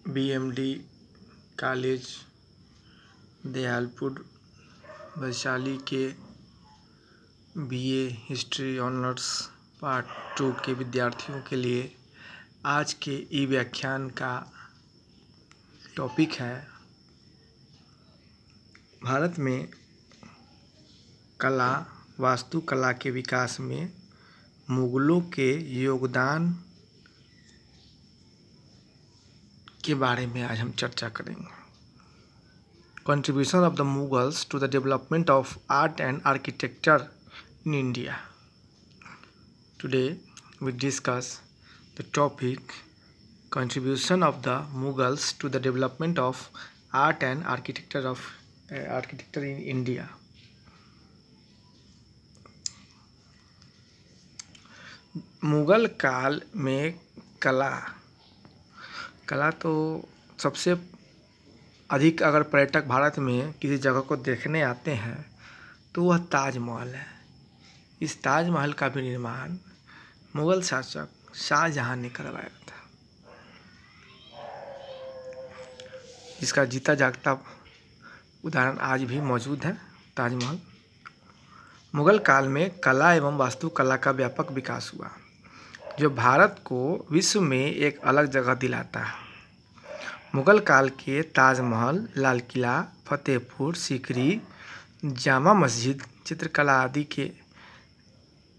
BMD college Dayalpur Vaishali के BA history honours part 2 के विद्यार्थियों के लिए आज के ई व्याख्यान का टॉपिक है भारत में कला वास्तुकला के विकास में मुगलों के योगदान के बारे में आज हम चर्चा करेंगे। Contribution of the Mughals to the development of art and architecture in India. Today we discuss the topic contribution of the Mughals to the development of art and architecture in India. Mughal काल में कला तो सबसे अधिक अगर पर्यटक भारत में किसी जगह को देखने आते हैं तो वह ताजमहल है। इस ताजमहल का भी निर्माण मुगल शासक शाहजहां ने करवाया था। इसका जीता जागता उदाहरण आज भी मौजूद है। ताजमहल मुगल काल में कला एवं वास्तुकला का व्यापक विकास हुआ जो भारत को विश्व में एक अलग जगह दिलाता है। मुगल काल के ताजमहल, लाल किला, फतेहपुर सीकरी, जामा मस्जिद, चित्रकला आदि के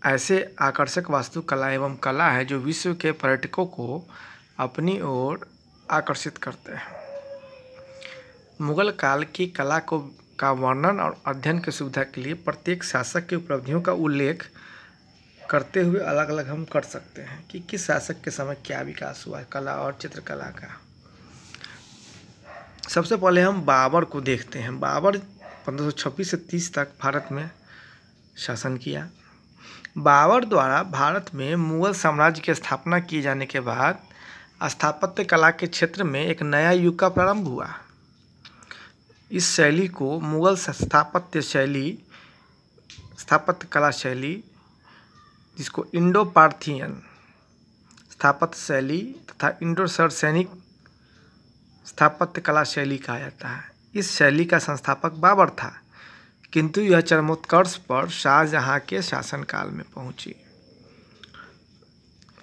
ऐसे आकर्षक वास्तुकला एवं कला है जो विश्व के पर्यटकों को अपनी ओर आकर्षित करते हैं। मुगल काल की कला का वर्णन और अध्ययन की सुविधा के लिए प्रत्येक शासक की उपलब्धियों का उल्लेख करते हुए अलग अलग हम कर सकते हैं कि किस शासक के समय क्या विकास हुआ है कला और चित्रकला का। सबसे पहले हम बाबर को देखते हैं। बाबर 1526 से 30 तक भारत में शासन किया। बाबर द्वारा भारत में मुगल साम्राज्य की स्थापना किए जाने के बाद स्थापत्य कला के क्षेत्र में एक नया युग का प्रारंभ हुआ। इस शैली को मुगल स्थापत्य कला शैली, जिसको इंडो पार्थियन स्थापत्य शैली तथा इंडो सैनिक स्थापत्य कला शैली कहा जाता है। इस शैली का संस्थापक बाबर था, किंतु यह चरमोत्कर्ष पर शाहजहां के शासनकाल में पहुंची।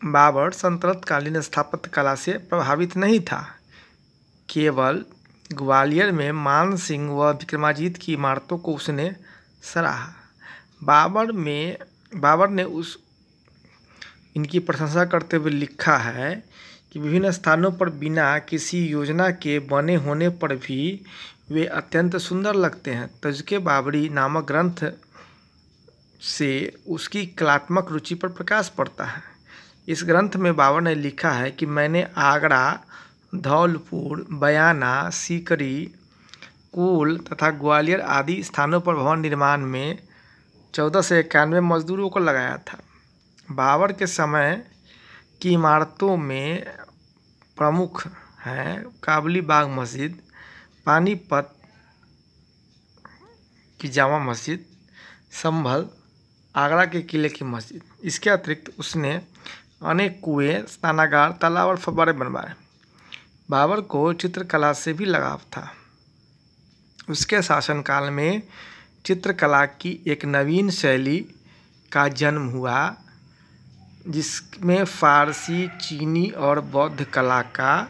बाबर सल्तनतकालीन स्थापत्य कला से प्रभावित नहीं था, केवल ग्वालियर में मान सिंह व विक्रमाजीत की इमारतों को उसने सराहा। बाबर ने इनकी प्रशंसा करते हुए लिखा है कि विभिन्न स्थानों पर बिना किसी योजना के बने होने पर भी वे अत्यंत सुंदर लगते हैं। तज़्के बाबरी नामक ग्रंथ से उसकी कलात्मक रुचि पर प्रकाश पड़ता है। इस ग्रंथ में बाबर ने लिखा है कि मैंने आगरा, धौलपुर, बयाना, सीकरी, कुल तथा ग्वालियर आदि स्थानों पर भवन निर्माण में 1491 मजदूरों को लगाया था। बाबर के समय की इमारतों में प्रमुख हैं काबुली बाग मस्जिद, पानीपत की जामा मस्जिद, संभल, आगरा के किले की मस्जिद। इसके अतिरिक्त उसने अनेक कुएं, स्नानागार, तालाब और फव्वारे बनवाए। बाबर को चित्रकला से भी लगाव था। उसके शासनकाल में चित्रकला की एक नवीन शैली का जन्म हुआ जिसमें फारसी, चीनी और बौद्ध कला का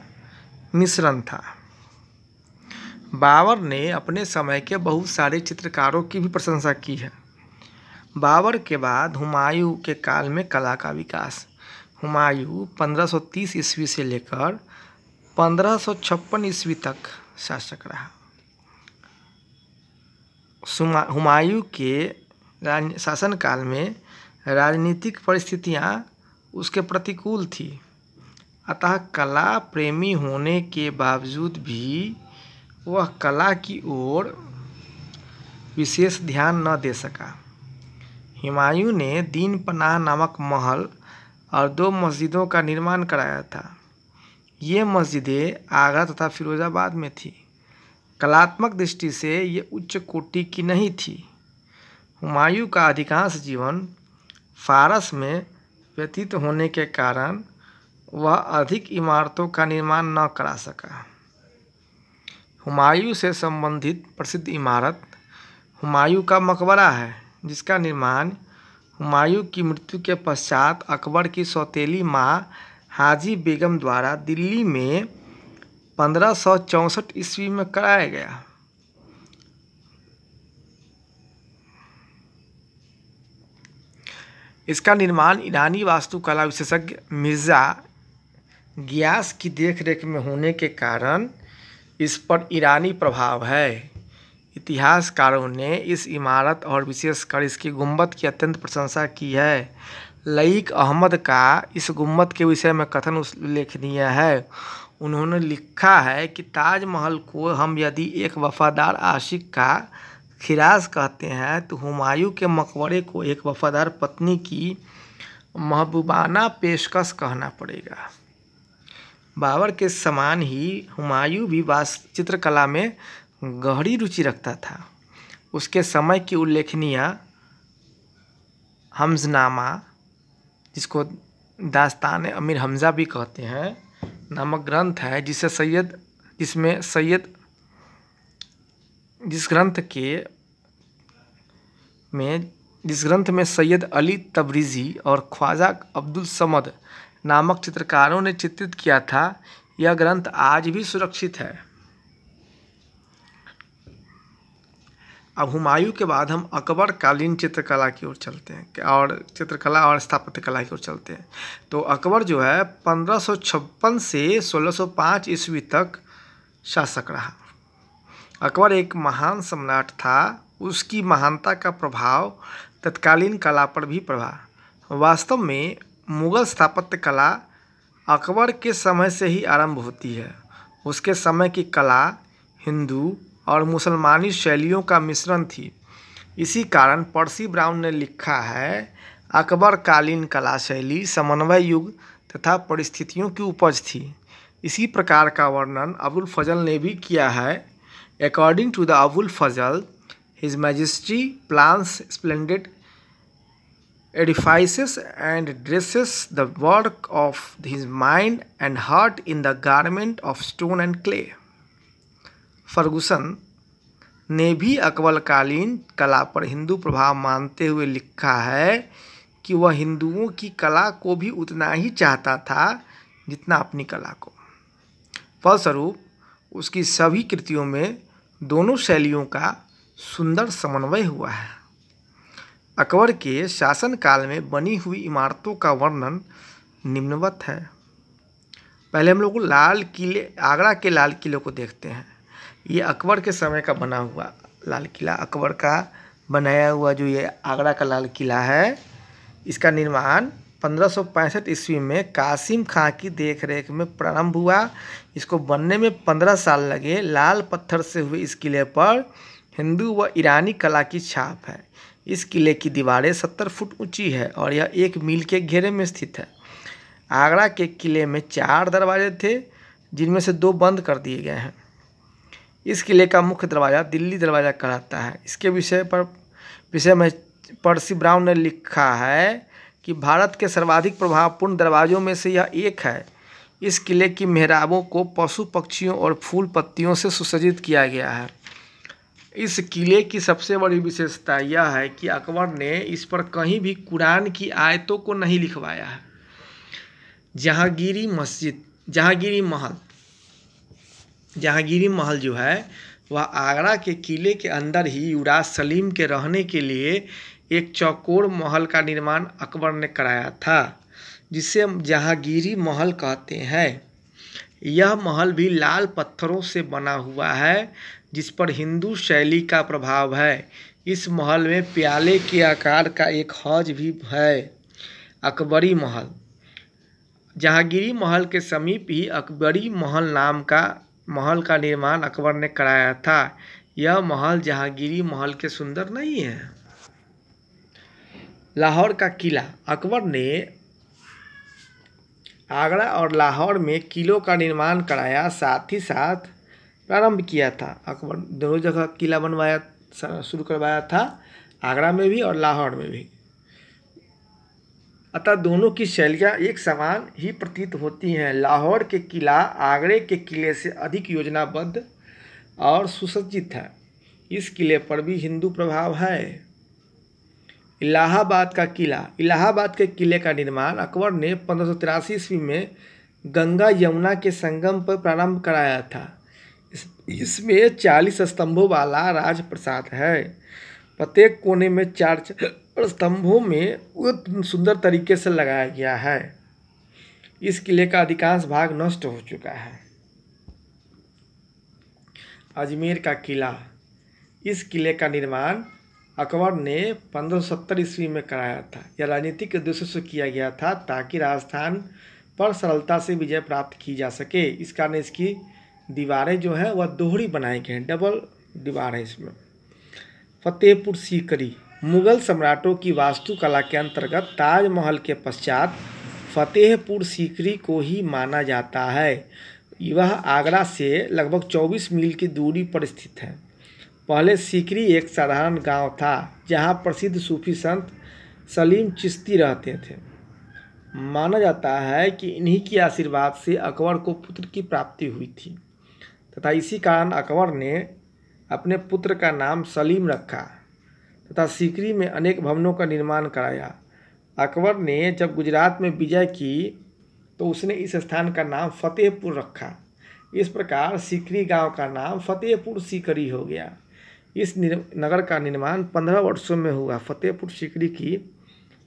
मिश्रण था। बाबर ने अपने समय के बहुत सारे चित्रकारों की भी प्रशंसा की है। बाबर के बाद हुमायूं के काल में कला का विकास। हुमायूं 1530 ईस्वी से लेकर 1556 ईस्वी तक शासक रहा। हुमायूं के शासनकाल में राजनीतिक परिस्थितियां उसके प्रतिकूल थी, अतः कला प्रेमी होने के बावजूद भी वह कला की ओर विशेष ध्यान न दे सका। हुमायूं ने दीन पनाह नामक महल और 2 मस्जिदों का निर्माण कराया था। ये मस्जिदें आगरा तथा फिरोजाबाद में थी। कलात्मक दृष्टि से ये उच्च कोटि की नहीं थी। हुमायूं का अधिकांश जीवन फारस में व्यतीत होने के कारण वह अधिक इमारतों का निर्माण न करा सका। हुमायूं से संबंधित प्रसिद्ध इमारत हुमायूं का मकबरा है, जिसका निर्माण हुमायूं की मृत्यु के पश्चात अकबर की सौतेली मां हाजी बेगम द्वारा दिल्ली में 1564 ईस्वी में कराया गया। इसका निर्माण ईरानी वास्तुकला विशेषज्ञ मिर्जा गियास की देखरेख में होने के कारण इस पर ईरानी प्रभाव है। इतिहासकारों ने इस इमारत और विशेषकर इसकी गुंबद की अत्यंत प्रशंसा की है। लईक अहमद का इस गुंबद के विषय में कथन उल्लेखनीय है। उन्होंने लिखा है कि ताजमहल को हम यदि एक वफादार आशिक का खिराज कहते हैं तो हुमायूं के मकबरे को एक वफादार पत्नी की महबूबाना पेशकश कहना पड़ेगा। बाबर के समान ही हुमायूं भी चित्रकला में गहरी रुचि रखता था। उसके समय की उल्लेखनीय हमजनामा, जिसको दास्तान अमीर हमजा भी कहते हैं, नामक ग्रंथ है, जिस ग्रंथ में सैयद अली तबरीज़ी और ख्वाजा अब्दुल समद नामक चित्रकारों ने चित्रित किया था। यह ग्रंथ आज भी सुरक्षित है। अब हुमायूं के बाद हम अकबर कालीन चित्रकला की ओर चलते हैं और चित्रकला और स्थापत्य कला की ओर चलते हैं। तो अकबर जो है 1556 से 1605 ईस्वी तक शासक रहा। अकबर एक महान सम्राट था। उसकी महानता का प्रभाव तत्कालीन कला पर भी पड़ा। वास्तव में मुगल स्थापत्य कला अकबर के समय से ही आरंभ होती है। उसके समय की कला हिंदू और मुसलमानी शैलियों का मिश्रण थी। इसी कारण पर्सी ब्राउन ने लिखा है, अकबर कालीन कला शैली समन्वय युग तथा परिस्थितियों की उपज थी। इसी प्रकार का वर्णन अबुल फजल ने भी किया है। According to the Abul Fazal, his majesty plans splendid edifices and dresses the work of his mind and heart in the garment of stone and clay. Ferguson ने भी अकबरकालीन कला पर हिंदू प्रभाव मानते हुए लिखा है कि वह हिंदुओं की कला को भी उतना ही चाहता था जितना अपनी कला को। फलस्वरूप उसकी सभी कृतियों में दोनों शैलियों का सुंदर समन्वय हुआ है। अकबर के शासनकाल में बनी हुई इमारतों का वर्णन निम्नवत है। पहले हम लोग आगरा के लाल किले को देखते हैं। ये अकबर के समय का बना हुआ लाल किला, अकबर का बनाया हुआ जो ये आगरा का लाल किला है, इसका निर्माण 1565 ईस्वी में कासिम खां की देखरेख में प्रारंभ हुआ। इसको बनने में 15 साल लगे। लाल पत्थर से हुए इस किले पर हिंदू व ईरानी कला की छाप है। इस किले की दीवारें 70 फुट ऊंची है और यह 1 मील के घेरे में स्थित है। आगरा के किले में 4 दरवाजे थे, जिनमें से 2 बंद कर दिए गए हैं। इस किले का मुख्य दरवाज़ा दिल्ली दरवाज़ा कहलाता है। इसके विषय में पर्सी ब्राउन ने लिखा है कि भारत के सर्वाधिक प्रभावपूर्ण दरवाज़ों में से यह एक है। इस किले की मेहराबों को पशु पक्षियों और फूल पत्तियों से सुसज्जित किया गया है। इस किले की सबसे बड़ी विशेषता यह है कि अकबर ने इस पर कहीं भी कुरान की आयतों को नहीं लिखवाया है। जहांगीरी महल जो है वह आगरा के किले के अंदर ही युवराज सलीम के रहने के लिए एक चौकोर महल का निर्माण अकबर ने कराया था, जिसे हम जहांगीरी महल कहते हैं। यह महल भी लाल पत्थरों से बना हुआ है, जिस पर हिंदू शैली का प्रभाव है। इस महल में प्याले के आकार का एक हौज भी है। अकबरी महल जहांगीरी महल के समीप ही अकबरी महल नाम का महल का निर्माण अकबर ने कराया था। यह महल जहांगीरी महल के सुंदर नहीं है। लाहौर का किला अकबर ने आगरा और लाहौर में किलों का निर्माण कराया, साथ ही साथ प्रारंभ किया था। अकबर दोनों जगह किला बनवाया शुरू करवाया था, आगरा में भी और लाहौर में भी। अतः दोनों की शैलियाँ एक समान ही प्रतीत होती हैं। लाहौर के किला आगरे के किले से अधिक योजनाबद्ध और सुसज्जित है। इस किले पर भी हिंदू प्रभाव है। इलाहाबाद का किला। इलाहाबाद के किले का निर्माण अकबर ने 1583 ईस्वी में गंगा यमुना के संगम पर प्रारंभ कराया था। इसमें 40 स्तंभों वाला राजप्रासाद है। प्रत्येक कोने में 4 स्तंभों में सुंदर तरीके से लगाया गया है। इस किले का अधिकांश भाग नष्ट हो चुका है। अजमेर का किला। इस किले का निर्माण अकबर ने 1570 ईस्वी में कराया था। यह राजनीतिक उद्देश्य से किया गया था ताकि राजस्थान पर सरलता से विजय प्राप्त की जा सके। इस कारण इसकी दीवारें जो है वह दोहरी बनाई गई हैं, डबल दीवार है इसमें। फतेहपुर सीकरी। मुगल सम्राटों की वास्तुकला के अंतर्गत ताजमहल के पश्चात फतेहपुर सीकरी को ही माना जाता है। यह आगरा से लगभग 24 मील की दूरी पर स्थित है। पहले सीकरी एक साधारण गांव था जहां प्रसिद्ध सूफी संत सलीम चिश्ती रहते थे। माना जाता है कि इन्हीं के आशीर्वाद से अकबर को पुत्र की प्राप्ति हुई थी तथा इसी कारण अकबर ने अपने पुत्र का नाम सलीम रखा तथा सीकरी में अनेक भवनों का निर्माण कराया। अकबर ने जब गुजरात में विजय की तो उसने इस स्थान का नाम फतेहपुर रखा। इस प्रकार सीकरी गांव का नाम फतेहपुर सीकरी हो गया। इस नगर का निर्माण 15 वर्षों में हुआ। फतेहपुर सीकरी की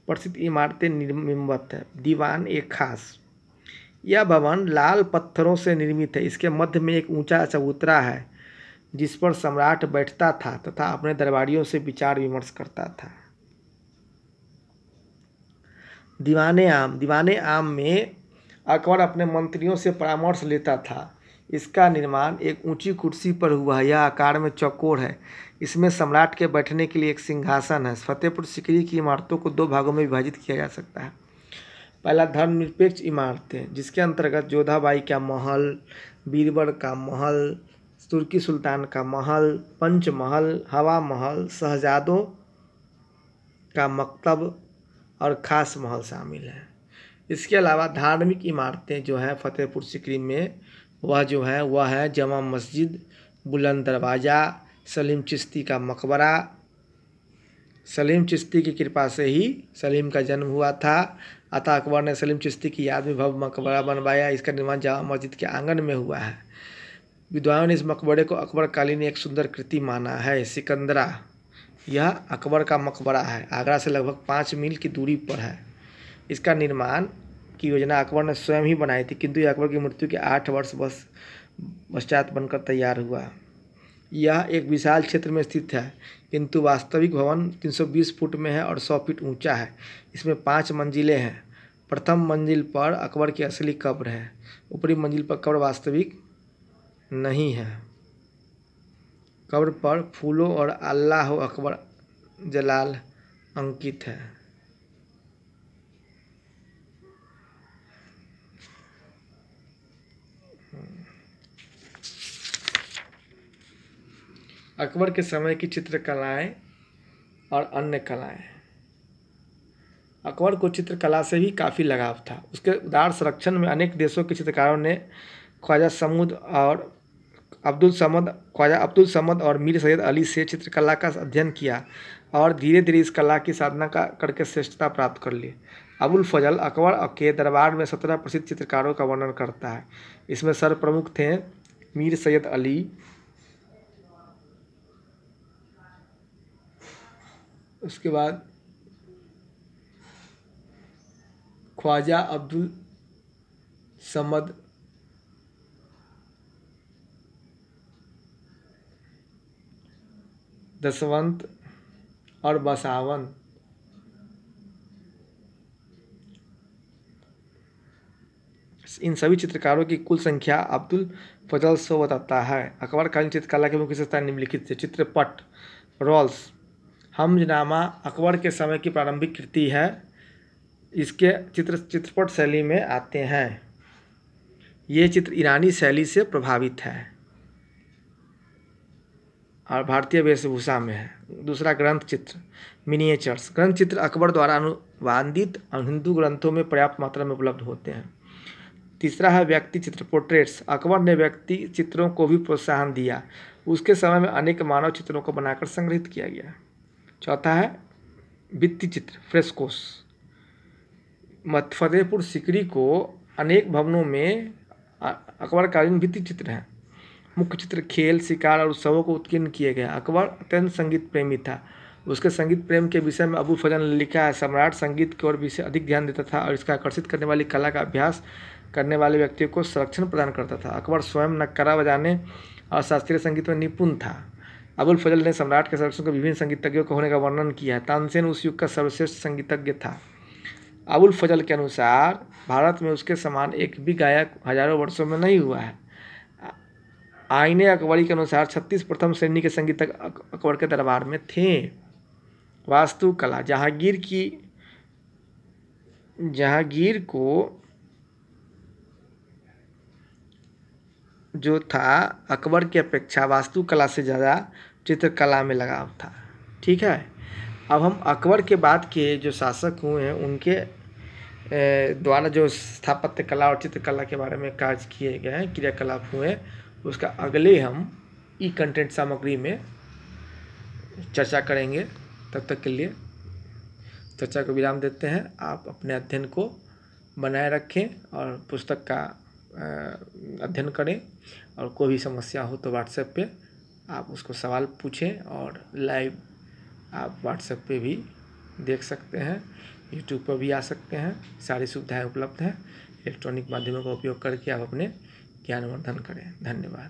प्रसिद्ध इमारतें निम्नवत है। दीवान एक खास। यह भवन लाल पत्थरों से निर्मित है। इसके मध्य में एक ऊंचा चबूतरा है जिस पर सम्राट बैठता था तथा अपने दरबारियों से विचार विमर्श करता था। दीवाने आम। दीवाने आम में अकबर अपने मंत्रियों से परामर्श लेता था। इसका निर्माण एक ऊंची कुर्सी पर हुआ। यह आकार में चौकोर है। इसमें सम्राट के बैठने के लिए एक सिंहासन है। फतेहपुर सीकरी की इमारतों को 2 भागों में विभाजित किया जा सकता है। पहला धर्मनिरपेक्ष इमारतें, जिसके अंतर्गत जोधाबाई का महल, बीरबल का महल, तुर्की सुल्तान का महल, पंचमहल, हवा महल, शहजादों का मकतब और खास महल शामिल है। इसके अलावा धार्मिक इमारतें जो है फतेहपुर सीकरी में वह है जमा मस्जिद, बुलंद दरवाज़ा, सलीम चिश्ती का मकबरा। सलीम चिश्ती की कृपा से ही सलीम का जन्म हुआ था, अतः अकबर ने सलीम चिश्ती की याद में भव्य मकबरा बनवाया। इसका निर्माण जामा मस्जिद के आंगन में हुआ है। विद्वानों ने इस मकबरे को अकबरकालीन एक सुंदर कृति माना है। सिकंदरा, यह अकबर का मकबरा है। आगरा से लगभग 5 मील की दूरी पर है। इसका निर्माण की योजना अकबर ने स्वयं ही बनाई थी, किंतु यह अकबर की मृत्यु के 8 वर्ष पश्चात बनकर तैयार हुआ। यह एक विशाल क्षेत्र में स्थित है, किंतु वास्तविक भवन 320 फुट में है और 100 फीट ऊंचा है। इसमें 5 मंजिलें हैं। प्रथम मंजिल पर अकबर की असली कब्र है। ऊपरी मंजिल पर कब्र वास्तविक नहीं है। कब्र पर फूलों और अल्लाह अकबर जलाल अंकित है। अकबर के समय की चित्रकलाएं और अन्य कलाएं। अकबर को चित्रकला से भी काफ़ी लगाव था। उसके उदार संरक्षण में अनेक देशों के चित्रकारों ने ख्वाजा अब्दुल समद और मीर सैयद अली से चित्रकला का अध्ययन किया और धीरे धीरे इस कला की साधना करके श्रेष्ठता प्राप्त कर ली। अबुल फजल अकबर के दरबार में 17 प्रसिद्ध चित्रकारों का वर्णन करता है। इसमें सर्वप्रमुख थे मीर सैयद अली, उसके बाद ख्वाजा अब्दुल समद, दसवंत और बसावन। इन सभी चित्रकारों की कुल संख्या अब्दुल फजल 100 बताता है। अकबरकालीन चित्रकला की मुख्य विशेषताएं निम्नलिखित है। चित्रपट रोल्स। हमजनामा अकबर के समय की प्रारंभिक कृति है। इसके चित्रपट शैली में आते हैं। ये चित्र ईरानी शैली से प्रभावित है और भारतीय वेशभूषा में है। दूसरा ग्रंथ चित्र। मिनिएचर्स ग्रंथ चित्र अकबर द्वारा अनुवादित हिंदू ग्रंथों में पर्याप्त मात्रा में उपलब्ध होते हैं। तीसरा है व्यक्ति चित्र पोर्ट्रेट्स। अकबर ने व्यक्ति चित्रों को भी प्रोत्साहन दिया। उसके समय में अनेक मानव चित्रों को बनाकर संग्रहित किया गया। चौथा है भित्ति चित्र फ्रेस्कोस। फतेहपुर सीकरी को अनेक भवनों में अकबरकालीन भित्ति चित्र हैं। मुख्य चित्र खेल, शिकार और उत्सवों को उत्कीर्ण किए गए। अकबर अत्यंत संगीत प्रेमी था। उसके संगीत प्रेम के विषय में अबुल फजल ने लिखा है, सम्राट संगीत की ओर विषय अधिक ध्यान देता था और इसका आकर्षित करने वाली कला का अभ्यास करने वाले व्यक्तियों को संरक्षण प्रदान करता था। अकबर स्वयं नक्कारा बजाने और शास्त्रीय संगीत में निपुण था। अबुल फजल ने सम्राट के संरक्षण को विभिन्न संगीतज्ञों के होने का वर्णन किया है। तानसेन उस युग का सर्वश्रेष्ठ संगीतज्ञ था। अबुल फजल के अनुसार भारत में उसके समान एक भी गायक हजारों वर्षों में नहीं हुआ है। आईने अकबरी के अनुसार 36 प्रथम श्रेणी के संगीतज्ञ अकबर के दरबार में थे। वास्तुकला जहांगीर को जो था अकबर की अपेक्षा वास्तुकला से ज़्यादा चित्रकला में लगाव था। ठीक है, अब हम अकबर के बाद के जो शासक हुए हैं उनके द्वारा जो स्थापत्य कला और चित्रकला के बारे में कार्य किए गए हैं, क्रियाकलाप हुए, उसका अगले हम ई कंटेंट सामग्री में चर्चा करेंगे। तब तक के लिए चर्चा को विराम देते हैं। आप अपने अध्ययन को बनाए रखें और पुस्तक का अध्ययन करें, और कोई भी समस्या हो तो व्हाट्सएप पे आप उसको सवाल पूछें, और लाइव आप व्हाट्सएप पे भी देख सकते हैं, यूट्यूब पर भी आ सकते हैं। सारी सुविधाएं उपलब्ध हैं। इलेक्ट्रॉनिक माध्यमों का उपयोग करके आप अपने ज्ञानवर्धन करें। धन्यवाद।